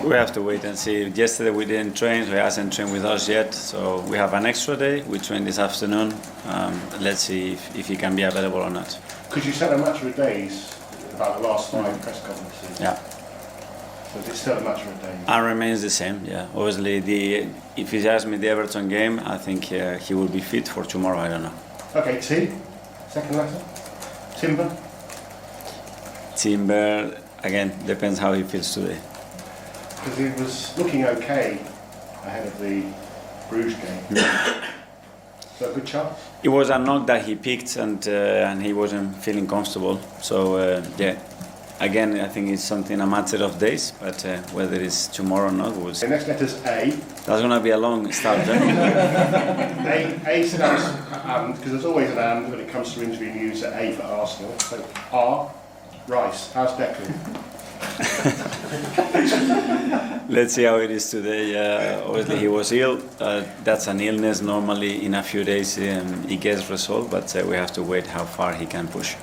We have to wait and see. Yesterday we didn't train, so he hasn't trained with us yet. So we have an extra day. We train this afternoon. Let's see if he can be available or not. Because you said a matter of days about the last 5 press conferences. Yeah. So it's still a matter of days. And remains the same. Yeah. Obviously, if he asks me the Everton game, I think he will be fit for tomorrow. I don't know. Okay, T. Second letter. Timber. Timber again depends how he feels today. Because he was looking okay ahead of the Bruges game. So a good chance? It was a knock that he picked and he wasn't feeling comfortable. So yeah, again I think it's a matter of days, but whether it's tomorrow or not, we'll see. The next letter's A. That's going to be a long start. A stands for and, because there's always an and when it comes to injury news at A for Arsenal. So R, Rice. How's Declan? Let's see how it is today. Obviously he was ill. That's an illness. Normally in a few days he gets resolved, but we have to wait how far he can push.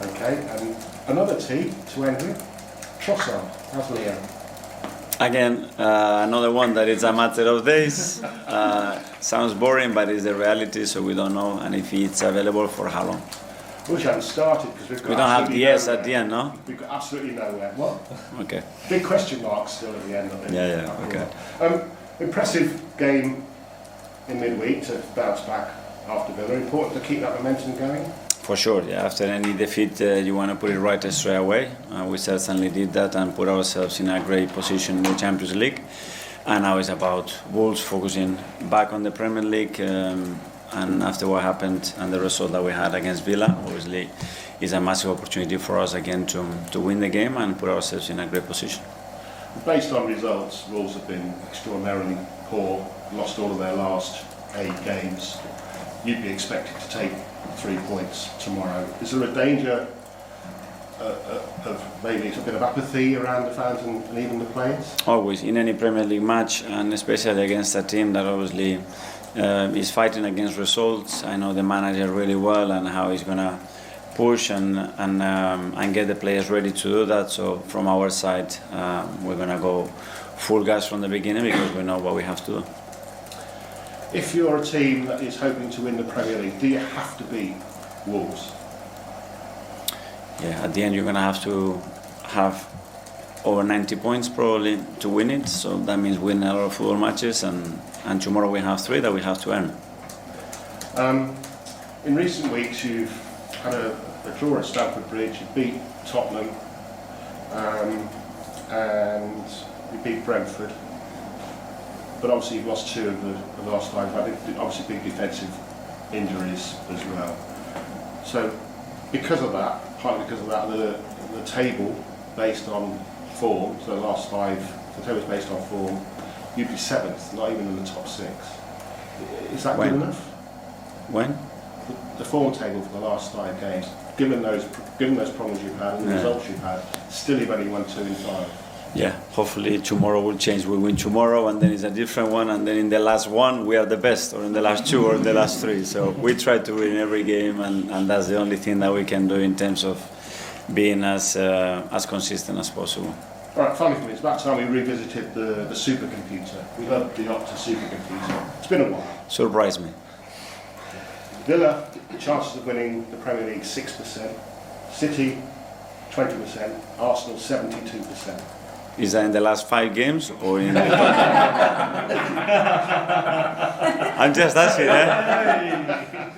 Okay, and another T to end with. Trossard. How's Leo? Again, another one that it's a matter of days. Sounds boring, but it's the reality, so we don't know, and if it's available for how long. We haven't started because we've got. We don't have the S at the end, no? We've got absolutely nowhere. What? Okay. Big question mark still at the end of it. Yeah, okay. Impressive game in midweek to bounce back after Villa. Important to keep that momentum going. For sure, yeah. After any defeat, you want to put it right straight away. We certainly did that and put ourselves in a great position in the Champions League. And now it's about Wolves focusing back on the Premier League. And after what happened and the result that we had against Villa, obviously, is a massive opportunity for us again to win the game and put ourselves in a great position. Based on results, Wolves have been extraordinarily poor, lost all of their last 8 games. You'd be expected to take 3 points tomorrow. Is there a danger of maybe a bit of apathy around the fans and even the players? Always, in any Premier League match, and especially against a team that obviously is fighting against results. I know the manager really well and how he's going to push and get the players ready to do that. So from our side, we're going to go full gas from the beginning because we know what we have to do. If you're a team that is hoping to win the Premier League, do you have to beat Wolves? Yeah, at the end you're going to have over 90 points probably to win it. So that means winning a lot of football matches and tomorrow we have 3 that we have to earn. In recent weeks you've had a draw at Stamford Bridge, you beat Tottenham and you beat Brentford. But obviously you've lost 2 of the last 5. Obviously big defensive injuries as well. So because of that, partly because of that, the table based on form, so the last 5, the table is based on form, you'd be 7th, not even in the top 6. Is that good enough? When? The form table for the last 5 games, given those problems you've had and the results you've had, still you've only won 2 in 5. Yeah, hopefully tomorrow will change. We win tomorrow and then it's a different one and then in the last one we are the best, or in the last 2 or in the last 3. So we try to win every game and that's the only thing that we can do in terms of being as consistent as possible. All right, finally for me, it's about time we revisited the supercomputer. We love the Opta supercomputer. It's been a while. Surprise me. Villa, the chances of winning the Premier League 6%, City 20%, Arsenal 72%. Is that in the last 5 games or in? I'm just asking, eh?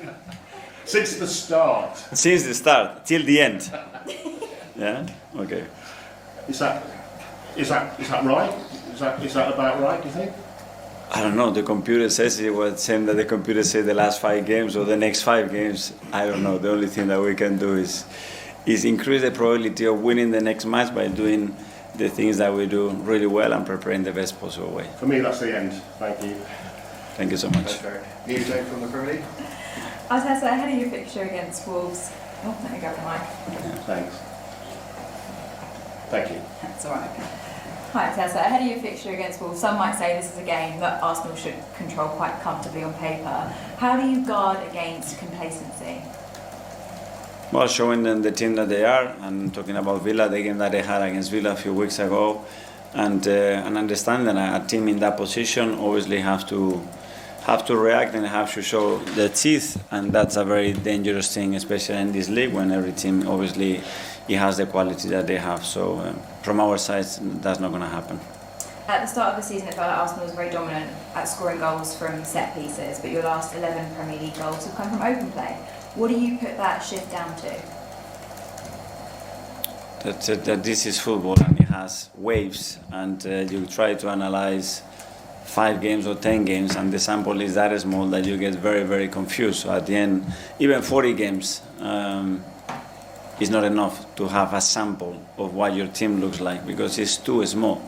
Since the start. Since the start till the end. Yeah. Okay. Is that right? Is that about right? Do you think? I don't know. The computer says it was same that the computer said the last 5 games or the next 5 games. I don't know. The only thing that we can do is increase the probability of winning the next match by doing the things that we do really well and preparing the best possible way. For me, that's the end. Thank you. Thank you so much. New Jane from the Premier League. Arteta, ahead of your fixture against Wolves. Oh, let me grab the mic. Thanks. Thank you. That's all right. Hi, Arteta. Ahead of your fixture against Wolves, some might say this is a game that Arsenal should control quite comfortably on paper. How do you guard against complacency? Well, showing them the team that they are, and talking about Villa, the game that they had against Villa a few weeks ago, and understanding that a team in that position obviously have to react and have to show their teeth, and that's a very dangerous thing, especially in this league when every team obviously it has the quality that they have. So from our side, that's not going to happen. At the start of the season, it felt like Arsenal was very dominant at scoring goals from set pieces, but your last 11 Premier League goals have come from open play. What do you put that shift down to? That this is football and it has waves, and you try to analyze 5 games or 10 games, and the sample is that small that you get very, very confused. So at the end, even 40 games is not enough to have a sample of what your team looks like, because it's too small.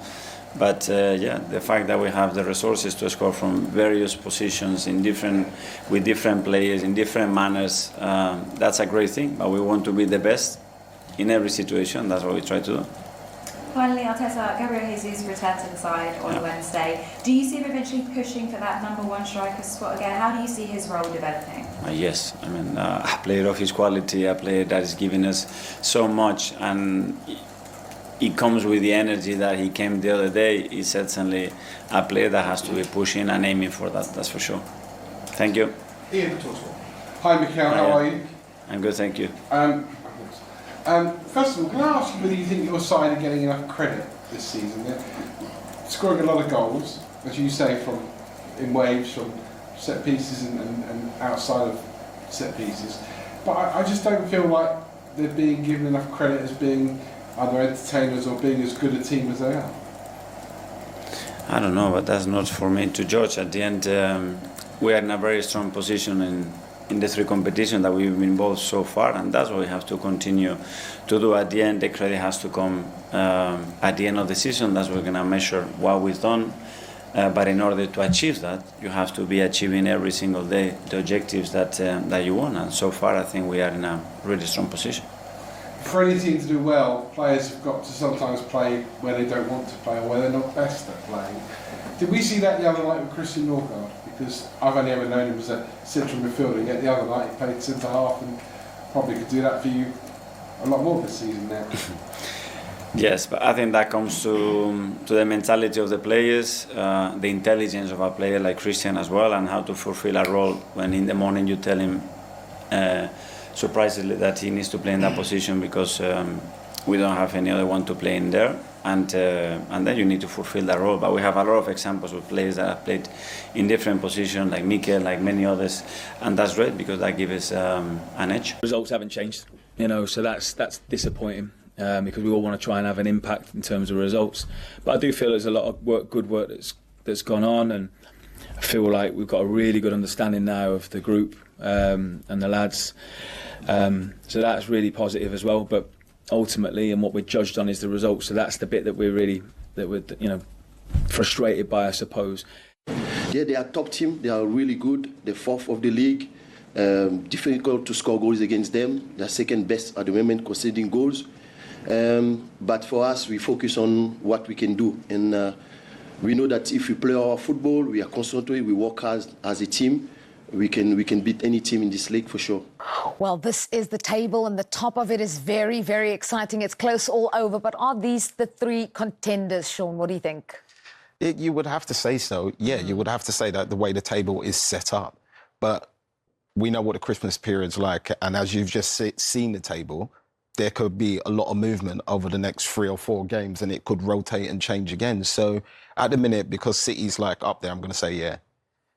But the fact that we have the resources to score from various positions with different players in different manners, that's a great thing. But we want to be the best in every situation. That's what we try to do. Finally, Arteta, Gabriel Jesus returned to the side on Wednesday. Do you see him eventually pushing for that number 1 striker spot again? How do you see his role developing? Yes, I mean, a player of his quality, a player that is giving us so much, and it comes with the energy that he came the other day. He's certainly a player that has to be pushing and aiming for that, that's for sure. Thank you. Ian, hi Mikel, how are you? I'm good, thank you. First of all, can I ask you whether you think your side are getting enough credit this season? They're scoring a lot of goals, as you say, in waves, from set pieces and outside of set pieces. But I just don't feel like they're being given enough credit as being either entertainers or being as good a team as they are. I don't know, but that's not for me to judge. At the end, we are in a very strong position in the 3 competitions that we've been involved so far, and that's what we have to continue to do. At the end, the credit has to come at the end of the season. That's what we're going to measure what we've done. But in order to achieve that, you have to be achieving every single day the objectives that you want. And so far, I think we are in a really strong position. For any team to do well, players have got to sometimes play where they don't want to play or where they're not best at playing. Did we see that the other night with Christian Norgard? Because I've only ever known him as a central midfielder, yet the other night he played centre half and probably could do that for you a lot more this season now. Yes, but I think that comes to the mentality of the players, the intelligence of a player like Christian as well, and how to fulfill a role when in the morning you tell him surprisingly that he needs to play in that position because we don't have any other one to play in there, and then you need to fulfill that role. But we have a lot of examples of players that have played in different positions, like Mikel, like many others, and that's great because that gives us an edge. Results haven't changed, so that's disappointing because we all want to try and have an impact in terms of results. But I do feel there's a lot of good work that's gone on, and I feel like we've got a really good understanding now of the group and the lads. So that's really positive as well. But ultimately, and what we're judged on is the results. So that's the bit that we're frustrated by, I suppose. Yeah, they are a top team. They are really good. They're 4th of the league. Difficult to score goals against them. They're 2nd best at the moment conceding goals. But for us, we focus on what we can do, and we know that if we play our football, we are concentrated, we work as a team. We can beat any team in this league for sure. Well, this is the table, and the top of it is very, very exciting. It's close all over. But are these the 3 contenders, Sean? What do you think? You would have to say so. Yeah, you would have to say that the way the table is set up. But we know what the Christmas period's like. And as you've just seen the table, there could be a lot of movement over the next 3 or 4 games, and it could rotate and change again. So at the minute, because City's like up there, I'm going to say, yeah.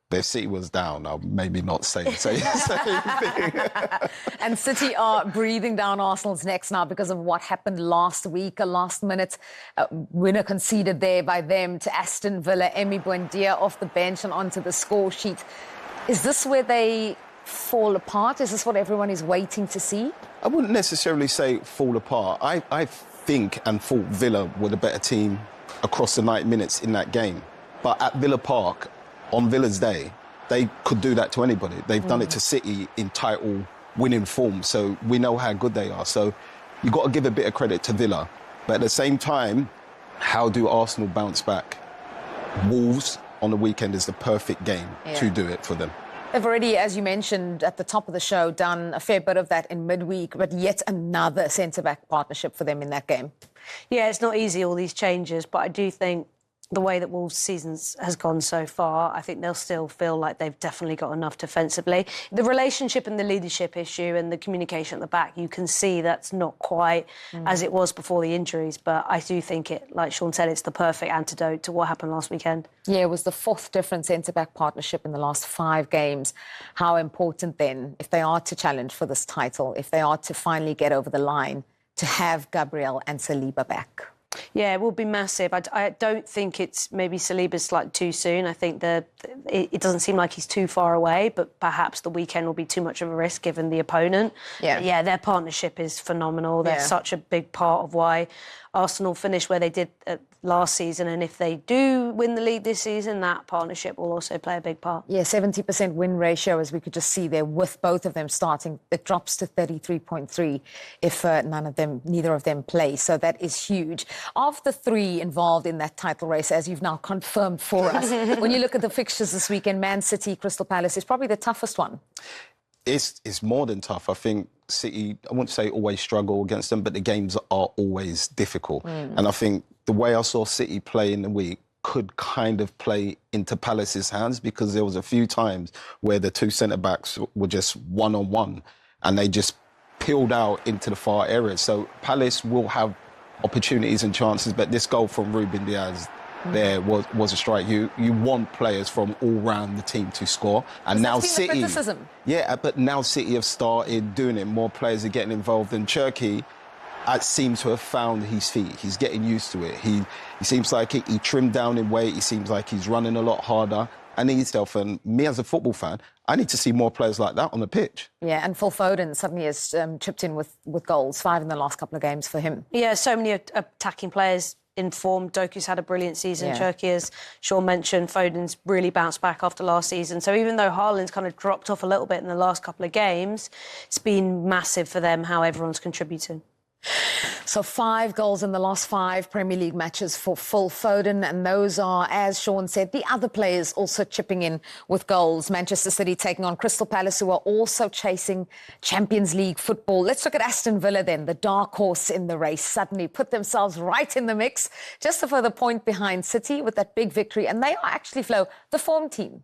But if City was down, I'll maybe not say the same thing. And City are breathing down Arsenal's necks now because of what happened last week. A last-minute winner conceded there by them to Aston Villa. Emi Buendia off the bench and onto the score sheet. Is this where they fall apart? Is this what everyone is waiting to see? I wouldn't necessarily say fall apart. I think and thought Villa were the better team across the 90 minutes in that game. But at Villa Park, on Villa's day, they could do that to anybody. They've done it to City in title winning form, so we know how good they are. So you've got to give a bit of credit to Villa. But at the same time, how do Arsenal bounce back? Wolves on the weekend is the perfect game to do it for them. They've already, as you mentioned at the top of the show, done a fair bit of that in midweek, but yet another centre-back partnership for them in that game. Yeah, it's not easy, all these changes, but I do think the way that Wolves' season has gone so far, I think they'll still feel like they've definitely got enough defensively. The relationship and the leadership issue and the communication at the back, you can see that's not quite as it was before the injuries, but I do think it, like Sean said, it's the perfect antidote to what happened last weekend. Yeah, it was the 4th different centre-back partnership in the last 5 games. How important then, if they are to challenge for this title, if they are to finally get over the line, to have Gabriel and Saliba back? Yeah, it will be massive. I don't think it's maybe Saliba's slightly too soon. I think it doesn't seem like he's too far away, but perhaps the weekend will be too much of a risk given the opponent. Yeah, their partnership is phenomenal. They're such a big part of why Arsenal finished where they did last season, and if they do win the league this season, that partnership will also play a big part. Yeah, 70% win ratio, as we could just see there, with both of them starting. It drops to 33.3 if neither of them play. So that is huge. Of the 3 involved in that title race, as you've now confirmed for us, when you look at the fixtures this weekend, Man City, Crystal Palace is probably the toughest one. It's more than tough. I think City, I wouldn't say always struggle against them, but the games are always difficult. And I think the way I saw City play in the week could kind of play into Palace's hands, because there was a few times where the 2 centre-backs were just one-on-one and they just peeled out into the far areas. So Palace will have opportunities and chances, but this goal from Ruben Diaz there was a strike. You want players from all round the team to score, and now City. Yeah, but now City have started doing it. More players are getting involved, and Cherki seems to have found his feet. He's getting used to it. He seems like he trimmed down in weight. He seems like he's running a lot harder. And himself, and me as a football fan, I need to see more players like that on the pitch. Yeah, and Phil Foden suddenly has chipped in with goals, 5 in the last couple of games for him. Yeah, so many attacking players in form. Doku's had a brilliant season. Cherki, as Sean mentioned, Foden's really bounced back after last season. So even though Haaland's kind of dropped off a little bit in the last couple of games, it's been massive for them how everyone's contributing. So 5 goals in the last 5 Premier League matches for Phil Foden, and those are, as Sean said, the other players also chipping in with goals. Manchester City taking on Crystal Palace, who are also chasing Champions League football. Let's look at Aston Villa then, the dark horse in the race, suddenly put themselves right in the mix, just a further point behind City with that big victory, and they are actually, Flo, the form team.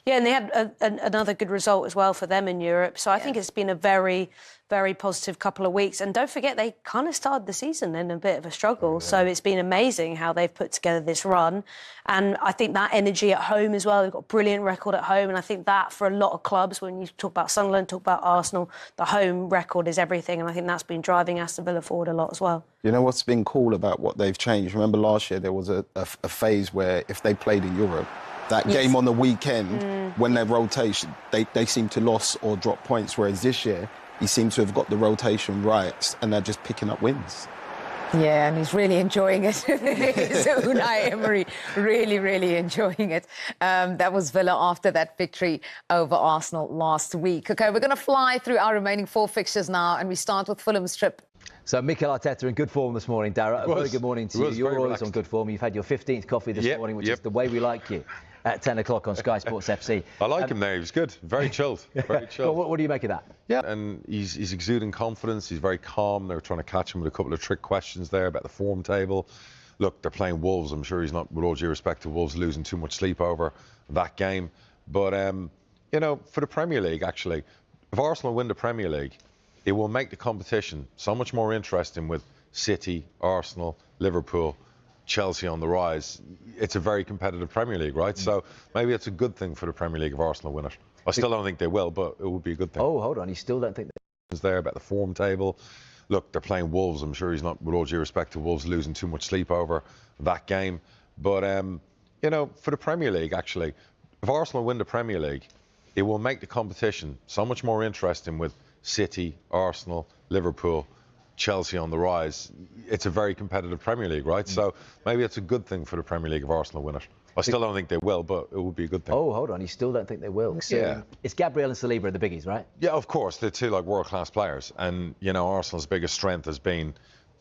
Yeah, and they had another good result as well for them in Europe. So I think it's been a very, very positive couple of weeks. And don't forget, they kind of started the season in a bit of a struggle. So it's been amazing how they've put together this run. And I think that energy at home as well, they've got a brilliant record at home. And I think that for a lot of clubs, when you talk about Sunderland, talk about Arsenal, the home record is everything. And I think that's been driving Aston Villa forward a lot as well. You know what's been cool about what they've changed? Remember last year there was a phase where if they played in Europe, that game on the weekend, when their rotation, they seem to lose or drop points, whereas this year, he seems to have got the rotation right and they're just picking up wins. Yeah, and he's really enjoying it. Unai Emery really, really enjoying it. That was Villa after that victory over Arsenal last week. OK, we're going to fly through our remaining 4 fixtures now, and we start with Fulham's trip. So Mikel Arteta in good form this morning, Darragh. A very good morning to you. You're always on good form. You've had your 15th coffee this morning, which is the way we like you, at 10 o'clock on Sky Sports FC. I like him there. He was good. Very chilled. Very chilled. What do you make of that? Yeah, and he's exuding confidence. He's very calm. They were trying to catch him with a couple of trick questions there about the form table. Look, they're playing Wolves. I'm sure he's not, with all due respect to Wolves, losing too much sleep over that game. But, you know, for the Premier League, actually, if Arsenal win the Premier League, it will make the competition so much more interesting with City, Arsenal, Liverpool, Chelsea on the rise. It's a very competitive Premier League, right? So maybe it's a good thing for the Premier League if Arsenal win it. I still don't think they will, but it would be a good thing. Oh, hold on. You still don't think they... there about the form table. Look, they're playing Wolves. I'm sure he's not, with all due respect to Wolves, losing too much sleep over that game. But, you know, for the Premier League, actually, if Arsenal win the Premier League, it will make the competition so much more interesting with City, Arsenal, Liverpool, Chelsea on the rise. It's a very competitive Premier League, right? So maybe it's a good thing for the Premier League if Arsenal win it. I still don't think they will, but it would be a good thing. Oh, hold on. You still don't think they will? So yeah. It's Gabriel and Saliba are the biggies, right? Yeah, of course. They're 2 like world-class players. And, you know, Arsenal's biggest strength has been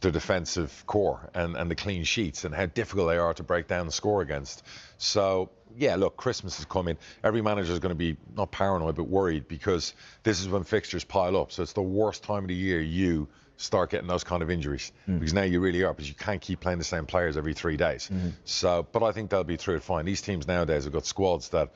the defensive core and the clean sheets and how difficult they are to break down the score against. So, yeah, look, Christmas is coming. Every manager is going to be not paranoid but worried, because this is when fixtures pile up. So it's the worst time of the year you start getting those kind of injuries, because now you really are, because you can't keep playing the same players every 3 days. So, but I think they'll be through it fine. These teams nowadays have got squads that,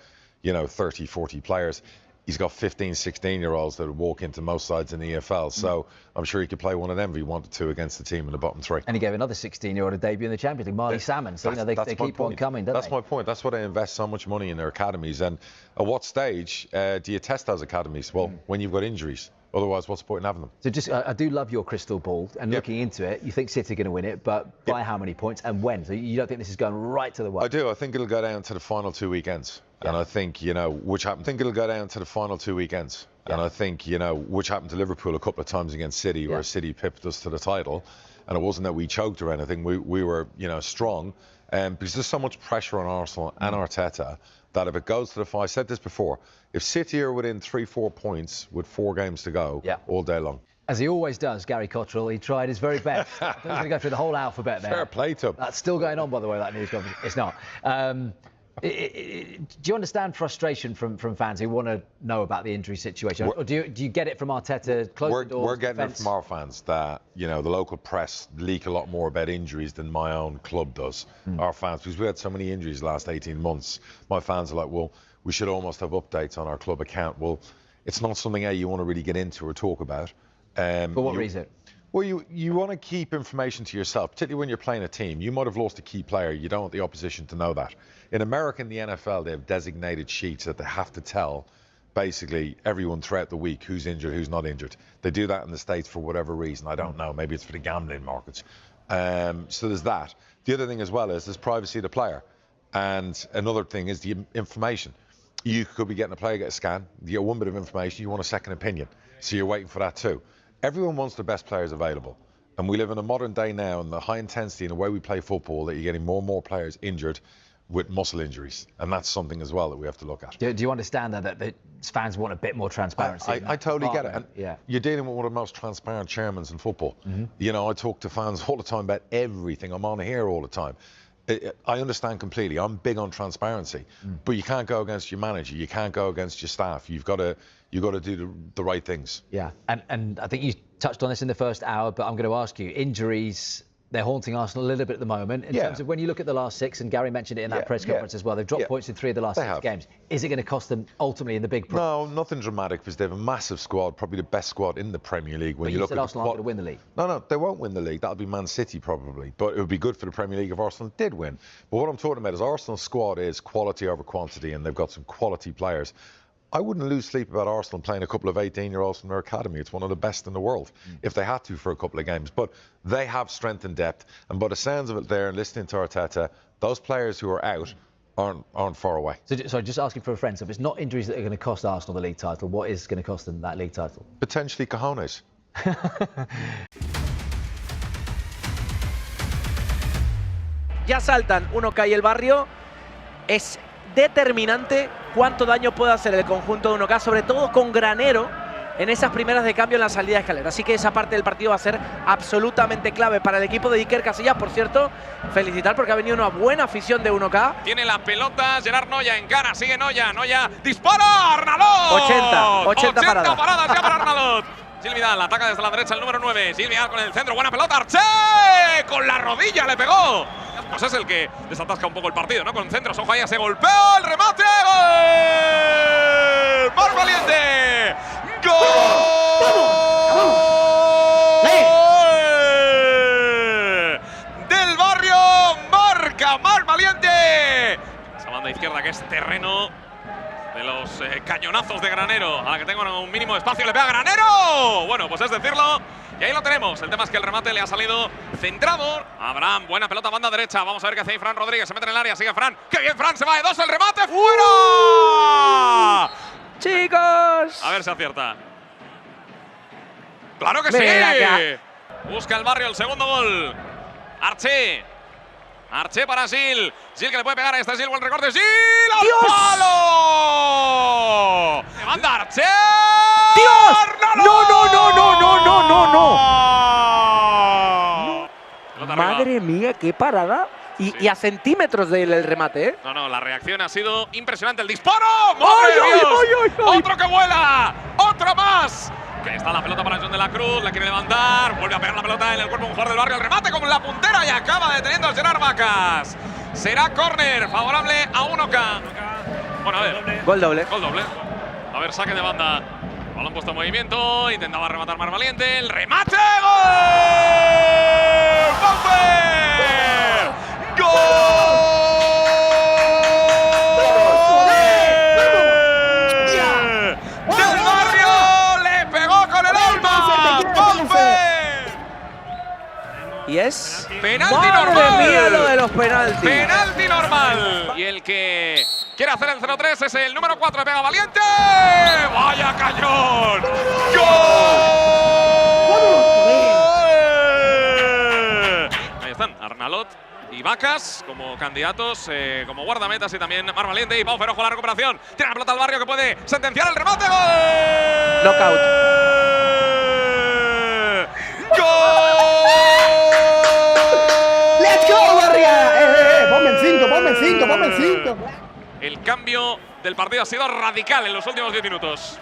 30, 40 players. He's got 15, 16-year-olds that would walk into most sides in the EFL. So I'm sure he could play one of them if he wanted to against the team in the bottom three. And he gave another 16-year-old a debut in the Champions League, Marley Salmon. So they keep on coming, don't they? That's my point. That's why they invest so much money in their academies. And at what stage do you test those academies? Well, when you've got injuries. Otherwise, what's the point in having them? So just, I do love your crystal ball, and looking into it, you think City are going to win it, but by how many points and when? So you don't think this is going right to the wire? I do. I think it'll go down to the final 2 weekends. And I think, which happened. I think it'll go down to the final 2 weekends. And I think, which happened to Liverpool a couple of times against City, where City pipped us to the title. And it wasn't that we choked or anything. We were, strong. Because there's so much pressure on Arsenal and Arteta that if it goes to the final, I said this before, if City are within 3-4 points with 4 games to go all day long. As he always does, Gary Cottrell, he tried his very best. I thought he was going to go through the whole alphabet there. Fair play to him. That's still going on, by the way, that news conference. It's not. Do you understand frustration from fans who want to know about the injury situation? Or do you get it from Arteta? We're getting it from our fans that, the local press leak a lot more about injuries than my own club does. Our fans, because we had so many injuries the last 18 months, my fans are like, well, we should almost have updates on our club account. Well, it's not something you want to really get into or talk about. For what reason? Well, you want to keep information to yourself, particularly when you're playing a team. You might have lost a key player. You don't want the opposition to know that. In America, in the NFL, they have designated sheets that they have to tell basically everyone throughout the week who's injured, who's not injured. They do that in the States for whatever reason. I don't know. Maybe it's for the gambling markets. So there's that. The other thing as well is there's privacy of the player. And another thing is the information. You could be getting a player, get a scan, you get one bit of information, you want a second opinion. So you're waiting for that too. Everyone wants the best players available. And we live in a modern day now, and the high intensity and the way we play football, that you're getting more and more players injured with muscle injuries. And that's something as well that we have to look at. Do you understand that the fans want a bit more transparency? I totally get it. And you're dealing with one of the most transparent chairmen in football. I talk to fans all the time about everything. I'm on here all the time. I understand completely. I'm big on transparency, but you can't go against your manager. You can't go against your staff. You've got to do the right things. Yeah, and I think you touched on this in the first hour, but I'm going to ask you, injuries, they're haunting Arsenal a little bit at the moment. In terms of when you look at the last 6, and Gary mentioned it in that press conference as well, they've dropped points in 3 of the last 6 games. Is it going to cost them ultimately in the big? No, nothing dramatic, because they have a massive squad, probably the best squad in the Premier League. When you look said at Arsenal aren't going to win the league. No, they won't win the league. That'll be Man City probably, but it would be good for the Premier League if Arsenal did win. But what I'm talking about is Arsenal's squad is quality over quantity, and they've got some quality players. I wouldn't lose sleep about Arsenal playing a couple of 18-year-olds from their academy. It's one of the best in the world, if they had to for a couple of games. But they have strength and depth. And by the sounds of it there, and listening to Arteta, those players who are out aren't far away. So just asking for a friend, so if it's not injuries that are going to cost Arsenal the league title, what is going to cost them that league title? Potentially cojones. Ya saltan 1K y el Barrio. Es determinante cuánto daño puede hacer el conjunto de 1K, sobre todo con Granero en esas primeras de cambio en la salida de escalera. Así que esa parte del partido va a ser absolutamente clave para el equipo de Iker Casillas. Por cierto, felicitar porque ha venido una buena afición de 1K. Tiene la pelota, Gerard Noya encara, sigue Noya, dispara, Arnalot. 80 paradas ya para Arnalot. Gil Vidal ataca desde la derecha el número 9. Gil Vidal con el centro, buena pelota, Arché, con la rodilla le pegó. Pues es el que desatasca un poco el partido, ¿no? Con centros, ojo ahí, ese golpeo, el remate, ¡gol! ¡Marc Valiente! ¡Gol! Del Barrio, marca Marc Valiente. Esa banda izquierda que es terreno de los cañonazos de Granero, a la que tengo un mínimo de espacio, le pega Granero. Bueno, pues es decirlo. Y ahí lo tenemos. El tema es que el remate le ha salido centrado. Abraham, buena pelota, banda derecha. Vamos a ver qué hace ahí Fran Rodríguez. Se mete en el área, sigue Fran. ¡Qué bien, Fran! Se va de 2, el remate, ¡fuera! ¡Chicos! A ver si acierta. ¡Claro que sí! Busca el Barrio el segundo gol. Arché para Gil. Gil que le puede pegar a este Gil. Buen recorte. ¡Gil! ¡Al palo! ¡Le manda Arché! ¡Dios! ¡No! Madre mía, qué parada. Y a centímetros del remate, ¿eh? No, la reacción ha sido impresionante. ¡El disparo! ¡Madre de Dios! ¡Otro que vuela! ¡Otro más! Que está la pelota para John de la Cruz, la quiere levantar, vuelve a pegar la pelota en el cuerpo de un jugador del Barrio, el remate con la puntera y acaba deteniendo a Gerard Vacas. Será córner favorable a 1K. Bueno, a ver. Gol doble. Gol doble. A ver, saque de banda. Balón puesto en movimiento, intentaba rematar Mar Valiente, el remate, ¡gol! ¡Paufer! ¡Gol! ¡Del Barrio! ¡Le pegó con el alma! ¡Paufer! Y es penalti ¡Madre normal. mía lo de los penaltis! Penalti normal. Y el que quiere hacer el 0-3 es el número 4 de Pega Valiente. ¡Vaya cañón! ¡Gol! Ahí están Arnalot y Vacas como candidatos, como guardametas, y también Mar Valiente y Pau Ferojo la recuperación. Tiene la pelota al Barrio que puede sentenciar el remate. ¡Gol! Knockout. ¡Gol! ¡Let's go, Barrio! Ponme el 5, ponme el 5, ponme el 5. El cambio del partido ha sido radical en los últimos 10 minutos.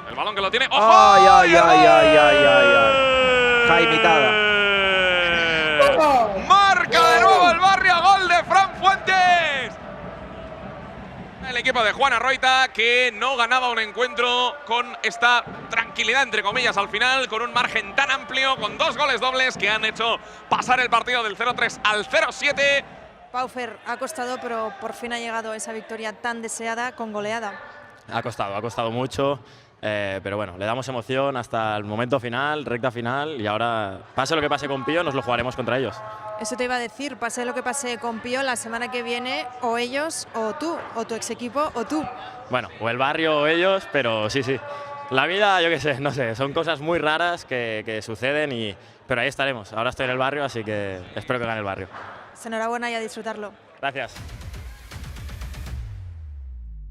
El balón que lo tiene. ¡Ojo! ¡Ay! Jaimitada. Marca de nuevo el Barrio, gol de Fran Fuentes. El equipo de Juan Arroita, que no ganaba un encuentro con esta tranquilidad, entre comillas, al final, con un margen tan amplio, con 2 goles dobles que han hecho pasar el partido del 0-3 al 0-7. Paufer, ha costado, pero por fin ha llegado esa victoria tan deseada con goleada. Ha costado mucho, pero bueno, le damos emoción hasta el momento final, recta final, y ahora, pase lo que pase con Pío, nos lo jugaremos contra ellos. Eso te iba a decir, pase lo que pase con Pío, la semana que viene, o ellos, o tú, o tu ex equipo, o tú. Bueno, o el Barrio o ellos, pero sí. La vida, yo qué sé, no sé, son cosas muy raras que suceden, pero ahí estaremos. Ahora estoy en el Barrio, así que espero que gane el Barrio. Enhorabuena y a disfrutarlo. Gracias.